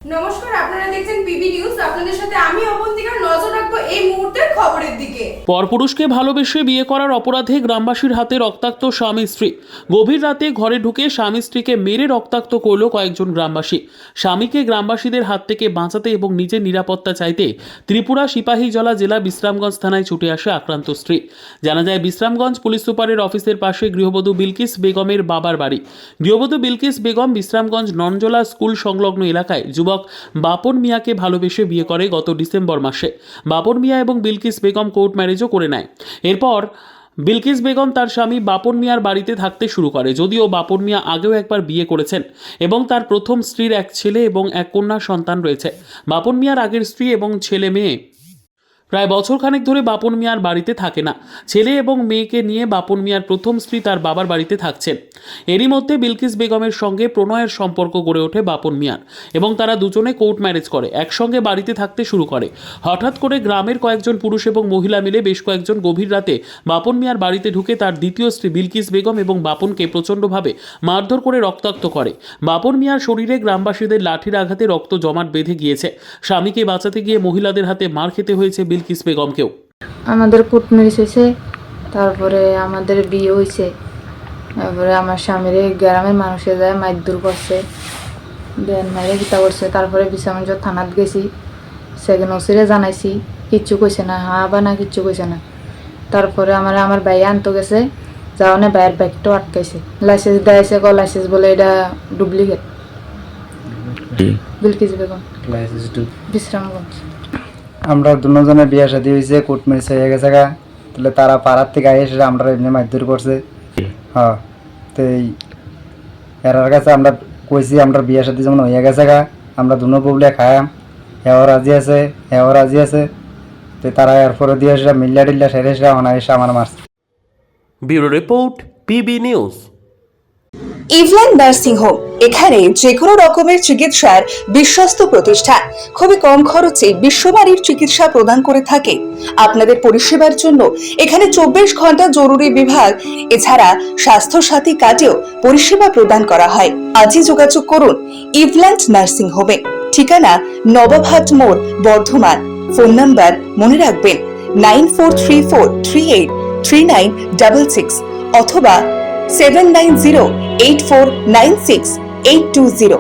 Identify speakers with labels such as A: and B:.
A: নমস্কার, আপনারা দেখছেন পিবি নিউজ। আপনাদের সাথে আমি অবন্তিকা। নজর রাখবো এই মুহূর্তের খবরের দিকে।
B: পরপুরুষকে ভালোবেসে বিয়ে করার অপরাধে গ্রামবাসীর হাতে রক্তাক্ত স্বামী স্ত্রী। গভীর রাতে ঘরে ঢুকে স্বামী স্ত্রীকে মেরে রক্তাক্ত করল কয়েকজন গ্রামবাসী। স্বামীকে গ্রামবাসীদের হাত থেকে বাঁচাতে এবং নিজের নিরাপত্তা চাইতে ত্রিপুরা সিপাহীজলা জেলা বিশ্রামগঞ্জ থানায় ছুটে আসে আক্রান্ত স্ত্রী। জানা যায়, বিশ্রামগঞ্জ পুলিশ সুপারের অফিসের পাশে গৃহবধূ বিলকিস বেগমের বাবার বাড়ি। গৃহবধূ বিলকিস বেগম বিশ্রামগঞ্জ ননজলা স্কুল সংলগ্ন এলাকায় যুবক বাপন মিয়াকে ভালোবেসে বিয়ে করে গত ডিসেম্বর মাসে। বাপন মিয়া এবং বিলকিস বেগম কোর্ট ম্যারেজও করে নেয়। এরপর বিলকিস বেগম তার স্বামী বাপন মিয়ার বাড়িতে থাকতে শুরু করে। যদিও বাপন মিয়া আগেও একবার বিয়ে করেছেন এবং তার প্রথম স্ত্রীর এক ছেলে এবং এক কন্যা সন্তান রয়েছে। বাপন মিয়ার আগের স্ত্রী এবং ছেলে মেয়ে প্রায় বছরখানেক ধরে বাপন মিয়ার বাড়িতে থাকে না। ছেলে এবং মেয়েকে নিয়ে বাপন মিয়ার প্রথম স্ত্রী তার বাবার বাড়িতে থাকছেন। এরই মধ্যে বিলকিস বেগমের সঙ্গে প্রণয়ের সম্পর্ক গড়ে ওঠে বাপন মিয়ার এবং তারা দুজনে কোর্ট ম্যারেজ করে একসঙ্গে বাড়িতে থাকতে শুরু করে। হঠাৎ করে গ্রামের কয়েকজন পুরুষ এবং মহিলা মিলে বেশ কয়েকজন গভীর রাতে বাপন মিয়ার বাড়িতে ঢুকে তার দ্বিতীয় স্ত্রী বিলকিস বেগম এবং বাপনকে প্রচণ্ডভাবে মারধর করে রক্তাক্ত করে। বাপন মিয়ার শরীরে গ্রামবাসীদের লাঠির আঘাতে রক্ত জমাট বেঁধে গিয়েছে। স্বামীকে বাঁচাতে গিয়ে মহিলাদের হাতে মার খেতে হয়েছে বিলকিস বেগমকেও।
C: আমাদের কোর্ট ম্যারেজ হয়েছে, তারপরে আমাদের বিয়ে হয়েছে। তারপরে আমার স্বামীর গ্রামের মানুষে যায় মারধর করছে, বেন মাইরে গীতা করছে। তারপরে বিশ্রামগঞ্জ থানাত গেছি, সেখানে ওসিরে জানাইছি, কিচ্ছু কইছে না, হা বা না কিচ্ছু কইছে না। তারপরে আমার ভাই আনতে গেছে, যাওয়ানে ভাইয়ের বাইকটাও আটকাইছে। লাইসেন্স দেয়াইছে, লাইসেন্স বলে এটা ডুপ্লিকেট। বিলকিস বেগম, বিশ্রামগঞ্জ।
D: আমরা দুজনে বিয়ে শাদী হয়েছে, কোর্ট ম্যারেজ হয়ে গেছে গা। তাহলে তারা পাড়ার থেকে এসে আমরা এমনি মারধর করছে। হ্যাঁ, তো এর কাছে আমরা কইছি আমরা বিয়ে শাদী যেমন হয়ে গেছে গা, আমরা দুনো ববলে খায়াম, হেও রাজি আছে, হেও রাজি আছে। তো তারা এরপরে দিয়ে এসে মিল্লা টিল্লা সেরে এসে এসে আমার মারছে।
B: Bureau report, PB news.
E: ইভল্যান্ড নার্সিং হোম, এখানে যে কোনো রকমের চিকিৎসার বিশ্বস্ত প্রতিষ্ঠান। খুবই কম খরচে বিশ্বমানের চিকিৎসা প্রদান করে থাকে। আপনাদের পরিষেবার জন্য এখানে 24 ঘন্টা জরুরি বিভাগ, এছাড়া স্বাস্থ্য সাথী কার্ডেও পরিষেবা প্রদান করা হয়। আজই যোগাযোগ করুন ইভল্যান্ড নার্সিং হোমে। ঠিকানা নবাবহাট মোড়, বর্ধমান। ফোন নাম্বার মনে রাখবেন 9434383966 অথবা 7908496820।